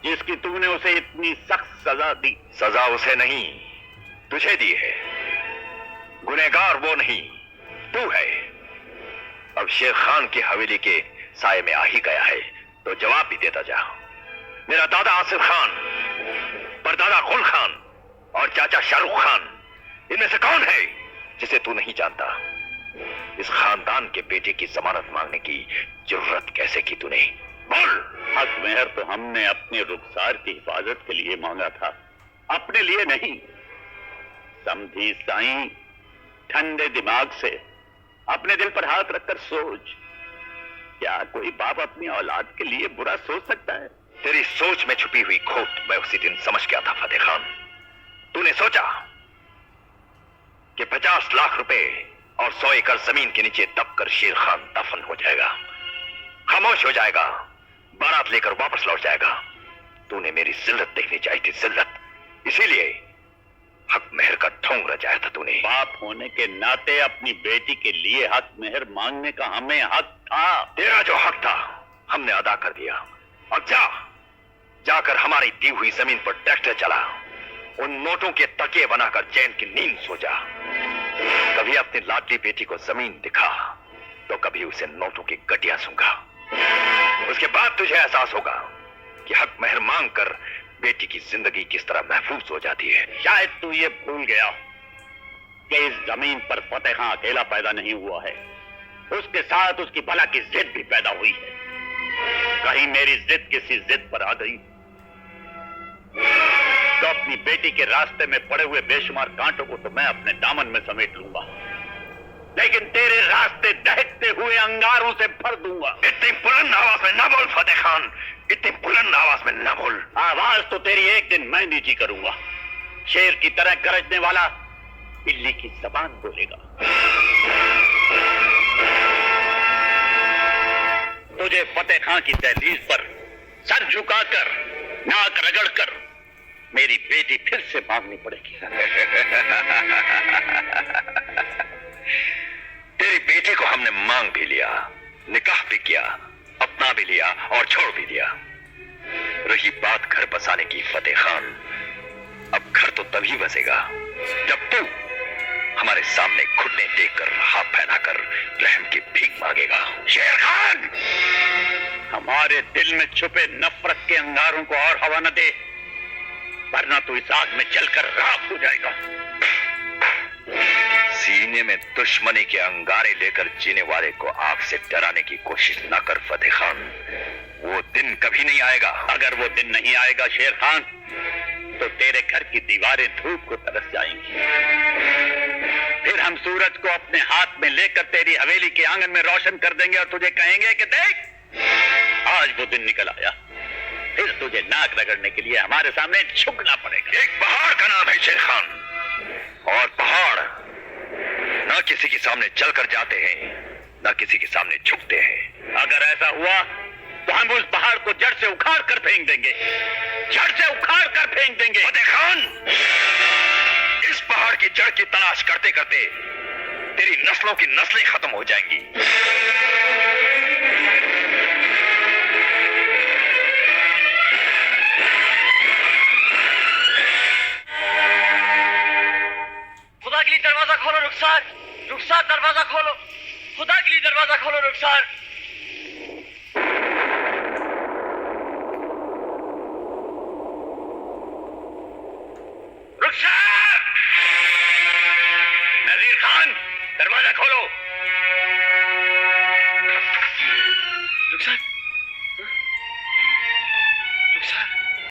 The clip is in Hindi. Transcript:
जिसकी तूने उसे इतनी सख्त सजा दी। सजा उसे नहीं, तुझे दी है। गुनहगार वो नहीं, तू है। अब शेर खान की हवेली के साए में आ ही गया है तो जवाब भी देता जा। मेरा दादा आसिफ खान, परदादा गुल खान और चाचा शाहरुख खान, इनमें से कौन है जिसे तू नहीं जानता? इस खानदान के बेटे की जमानत मांगने की जरूरत कैसे की तूने? बोल। हक मेहर तो हमने अपने रुखसार की हिफाजत के लिए मांगा था, अपने लिए नहीं। समझी साईं, ठंडे दिमाग से अपने दिल पर हाथ रखकर सोच, क्या कोई बाप अपनी औलाद के लिए बुरा सोच सकता है? तेरी सोच में छुपी हुई खोट मैं उसी दिन समझ गया था फतेह खान। तूने सोचा कि 50 लाख रुपए और 100 एकड़ जमीन के नीचे दबकर शेर खान दफन हो जाएगा, खामोश हो जाएगा, बारात लेकर वापस लौट जाएगा। तूने मेरी जिल्लत देखनी चाहिए थी, जिल्लत। इसीलिए हक मेहर का ढोंग रचाया था तूने। बाप होने के नाते अपनी बेटी के लिए हक मेहर मांगने का हमें हक था। तेरा जो हक था हमने अदा कर दिया। अब जाकर हमारी दी हुई जमीन पर ट्रैक्टर चला, उन नोटों के तकिए बनाकर चैन की नींद सो जा। कभी अपनी लाडली बेटी को जमीन दिखा तो कभी उसे नोटों की गटिया सूंघा। उसके बाद तुझे एहसास होगा कि हक मेहर मांग कर बेटी की जिंदगी किस तरह महफूज हो जाती है। शायद तू ये भूल गया कि इस जमीन पर फतेह खां अकेला पैदा नहीं हुआ है, उसके साथ उसकी भला की जिद भी पैदा हुई है। कहीं मेरी जिद किसी जिद पर आ गई तो अपनी बेटी के रास्ते में पड़े हुए बेशुमार कांटों को तो मैं अपने दामन में समेट लूंगा, लेकिन तेरे रास्ते दहकते हुए अंगारों से भर दूंगा। इतनी बुलंद आवाज में ना बोल फतेह खान, इतनी बुलंद आवाज में ना बोल। आवाज तो तेरी एक दिन मैं नीची करूंगा। शेर की तरह गरजने वाला बिल्ली की जबान बोलेगा। तुझे फतेह खां की दहलीज पर सर झुकाकर, नाक रगड़कर मेरी बेटी फिर से मांगनी पड़ेगी। तेरी बेटी को हमने मांग भी लिया, निकाह भी किया, अपना भी लिया और छोड़ भी दिया। रही बात घर बसाने की फतेह खान, अब घर तो तभी बसेगा जब तू हमारे सामने घुटने टेककर हाथ फैलाकर रहम की भीख मांगेगा। शेर खान, हमारे दिल में छुपे नफरत के अंगारों को और हवा न दे, वरना तो इस आग में जलकर राख हो जाएगा। सीने में दुश्मनी के अंगारे लेकर जीने वाले को आग से डराने की कोशिश न कर फतेह खान, वो दिन कभी नहीं आएगा। अगर वो दिन नहीं आएगा शेर खान, तो तेरे घर की दीवारें धूप को तरस जाएंगी। फिर हम सूरज को अपने हाथ में लेकर तेरी हवेली के आंगन में रोशन कर देंगे और तुझे कहेंगे कि देख, आज वो दिन निकल आया। फिर तुझे नाक रगड़ने के लिए हमारे सामने झुकना पड़ेगा। एक पहाड़ का नाम है शेर खान, और पहाड़ न किसी के सामने चलकर जाते हैं, न किसी के सामने झुकते हैं। अगर ऐसा हुआ तो हम उस पहाड़ को जड़ से उखाड़ कर फेंक देंगे, जड़ से उखाड़ कर फेंक देंगे। फतेह खान, इस पहाड़ की जड़ की तलाश करते करते तेरी नस्लों की नस्लें खत्म हो जाएंगी। खुदा के लिए दरवाजा खोलो रुखसार, रुखसार दरवाजा खोलो, खुदा के लिए दरवाजा खोलो रुखसार। रुखसार! नजीर खान, दरवाजा खोलो। रुखसार